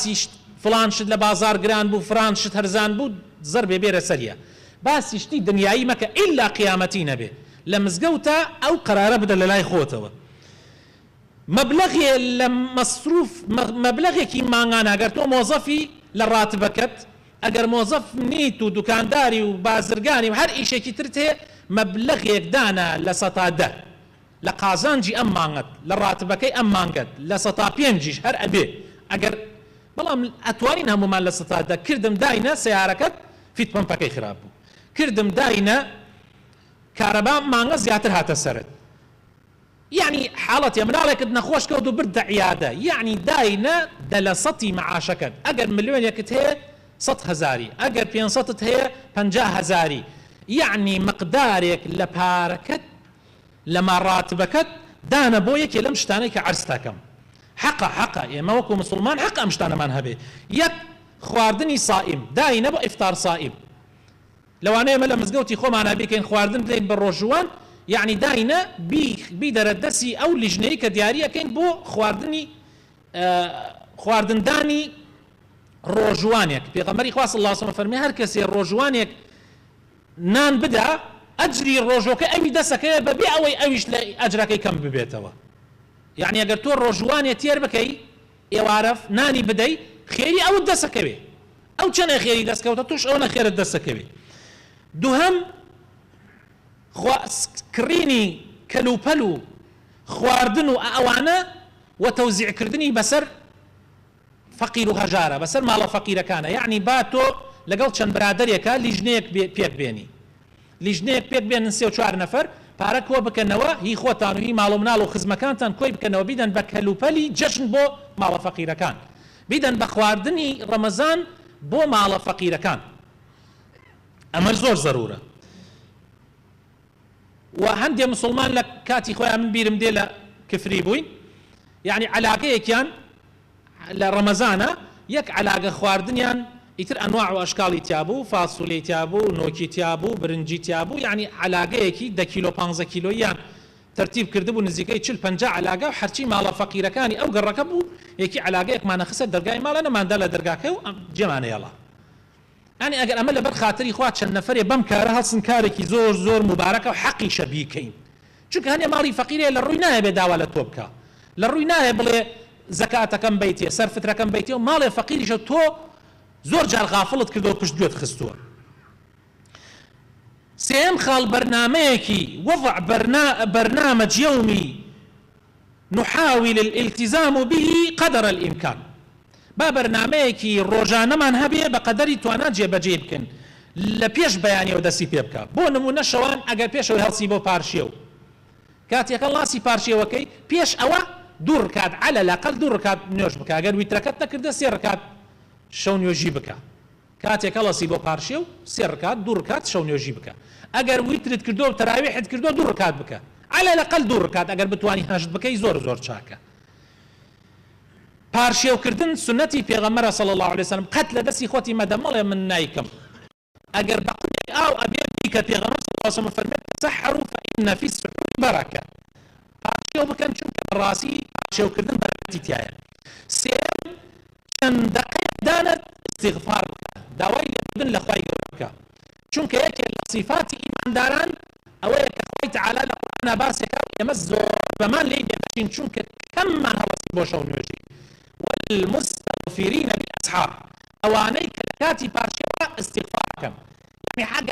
باسی فلان شت لە بازار گران بوو فران شت هەرزان بوو زەر بێبێرە سەریە باسی شتی دنیایی مەکە ئیلا قیامەتی نەبێ لە مزگەوتە ئەو قەرارە بدە لە لای خۆتەوە مەبلەغێ لە مەسروف مەبلەغێکی مانگان ئەگەر تۆ مۆزەفی لە ڕاتبەکەت ئەگەر مۆزەف نیت و دوکانداری و بازرگانی و هەر ئیشێکی ترت هەیە مەبلەغێک دانە لە سەتا دە لە قازانجی ئەم مانگت لە ڕاتبەکەی ئەم مانگت لە سەتا پێنجیش هەر ئەبێ ئەگەر بەڵام ئەتوانین هەمومان لە سەتا دە کردم داینە سیارەکەت فیت پەمپەکەی خراپ بوو کردم داینە کارەبا مانگە زیاتر هاتە سەرت يعني حالتي منالك نخوش كودو برد عيادة يعني داينا دلسطي معاشكت اگر مليون يكت هي 100,000 اگر 500 هي 50,000 يعني مقدارك لباركت لما راتبكت دانا بويك لم شتانيك عرستكم حقا يا ما وكو مسلمان حقا مشتانا من هبه يك خواردني صائم داينا بو افطار صائم لو انا ملا مزقوتي خو معنا بيكين خواردن بلين بالروجوان يعني داينا بيدردسي او لجنه كدياريه كاين بو خواردن داني روجوانيك بيغمري خواص الله صلى الله عليه وسلم هر كسي روجوانيك نان بدا اجري روجوك اي دسك ببيع او اويش اجرك كم ببيتوا يعني اگر تو روجوانيه تير بكي يعرف ناني بدي خيري او دسك بي او كان خيري دسك او توش او خير دسك بي دوهم كريني كلوبلو خواردن واوانا وتوزيع كردني بسر فقير وهجارة بسر مال فقير كان يعني باتو لقلت شن برادريك لجنيك بيك بيني لجنيك بيك بين نسيو 4 نفر بارك هو بكنوا هي خوتان وهي مالو منالو خزمكان كوي بكنوا بيدن بكلوبلي جشن بو مال فقير كان بيدن بخواردني رمضان بو مال فقير كان امر زور ضروره وهندي مسلمان لك كاتي خويا من بيرم ديلا كفري بوين يعني علاقه كان لرمضان يك علاقه خواردنيان يتر انواع واشكال تيابو فاصولي تيابو نوكي تيابو برنجي تيابو يعني علاقه كي 1 كيلو 5 كيلو يعني ترتيب كردبو نزيكي تشل 50 علاقه وحرشي مال فقير كاني او قركبو يكي علاقه ما نخسر درجاي مال انا ما ندل درجاك جمانه يلا يعني اگر عمل بر خاطري خوات شن نفر بمكاره هلسن كاركي زور مباركه وحقي شبيكين چونك هني مالي فقيره للرويناه بداوله توبكا للرويناه بل زكاه كم بيتي صرفت رقم بيتي مال فقير شو تو زور جال غافلت كردو كشدوت خستو سيم خال برنامجي وضع برنامج يومي نحاول الالتزام به قدر الامكان با برنامجي روجانه من هبه بقدري توانا جيب كن لبيش بياني ودسي بيبكا بو نمونه شوان اگر بيش او هلسي بو بارشيو كاتي خلاصي بارشيو وكي بيش اوا دور كاد على الاقل دور كاد نيوش بكا اگر ويتركت تكرد سير كاد شون يجي بكا كاتي خلاصي بو بارشيو سير كاد دور كاد شون يجي بكا اگر ويترد كردو تراويح كردو دور كاد بكا على الاقل دور كاد اگر بتواني هاجد بكا زور چاكا پارشیو کردن سنتی پیغمبر صلی الله علیه وسلم قتل دسی خوتی مدمل من نایکم اگر بقی او ابي که پیغمبر صلی الله علیه وسلم فرمود سحروا فان في السحور برکه پارشیو بکن چون راسی پارشیو کردن برکتی تیایه سیم چند دقیق دانت استغفار داوای لبدن لخوای گورکه چون که یک صفات ایمان داران او یک خوای تعالی لقرآن باسك يمز بمان لي باشين چون که کم من هوسی بوشون يجي والمستغفرين بالاسحار اوانيك لكاتي بارشيو استغفاركم يعني حق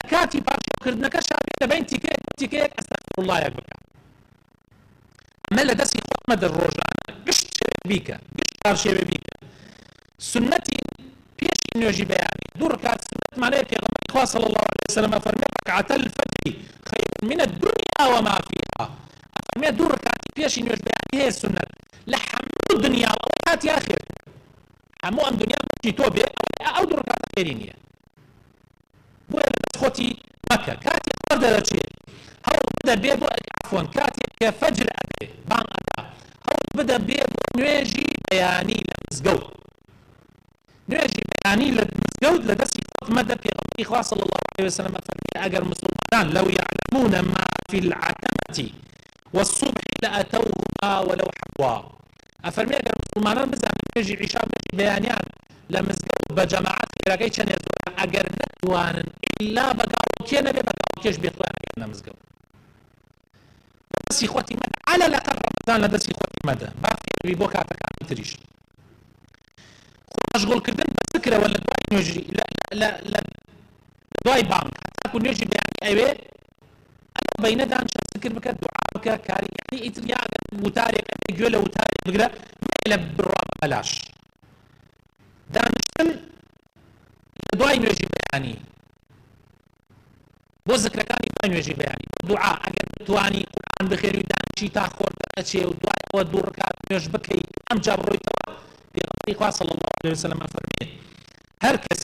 لكاتي بارشيو كردنك شابي بنتي كيك استغفر الله يقبك ملا دسي خطمة الروجان قشت بيك قشت بارشيو بيك سنتي بيش انه يجي بياني دور كات سنت معناك يا غمي صلى الله عليه وسلم فرمي ركعة الفجر خير من الدنيا وما فيها فرمي دور كاتي بيش انه يجي بياني هي السنة لحمو الدنيا وقات يا اخر حمو الدنيا ماشي توبه او دور كات خيرينيه بو خوتي مكه كاتي قدر شيء هو بدا بيبو عفوا كاتي كفجر ابي بان ادا هو بدا بيبو نيجي بياني لمزقود نيجي بياني لمزقود لدسي مدى في خاص صلى الله عليه وسلم فرمي اجر مسلمان لو يعلمون ما في العتمه والصبح لاتوهما ولو حبوا افرمي اگر مسلمانان بزن نوێژی عیشا و نوێژی بەیانیان لە مزگەوت بە جەماعەت خێرەکەی چەندێ زۆرە ئەگەر نەتوانن ئیلا بەگاڵکێ نەبێ بەگاڵکێش بێتوان هێنە مزگەوت دەستی خۆتی مەدە على الأقل ڕەمەزان لە دەستی خۆتی مەدە با فێری بۆ کاتەکانی تریش مەشغوڵکردن بە سکرەوە لە دوای نوێژی لە دوای بانگ هەتاکو نوێژی بەیانی ئەوێ ئەو بەینەدان شە سکر بکە دوعا بکە کاری یعنی ئیتر یا ئەگەر وتارێک ئەبێ گوێ لە وتارێک بگرە لە بڕوا بەلاش دانیشتن لە دوای نوێژی بەیانی بۆ زکرەکانی دوای نوێژی بەیانی بۆ دوعا ئەگەر بتوانی قورئان بخوێنی و دانیشی تا خۆر ئەچێ و دوایەوە دوو ڕکات نوێژ بکەی ئەمجا بڕۆیتەوە پێغەمبەری خوا صلی الله عليه وسلم فەرمێ هەر کەس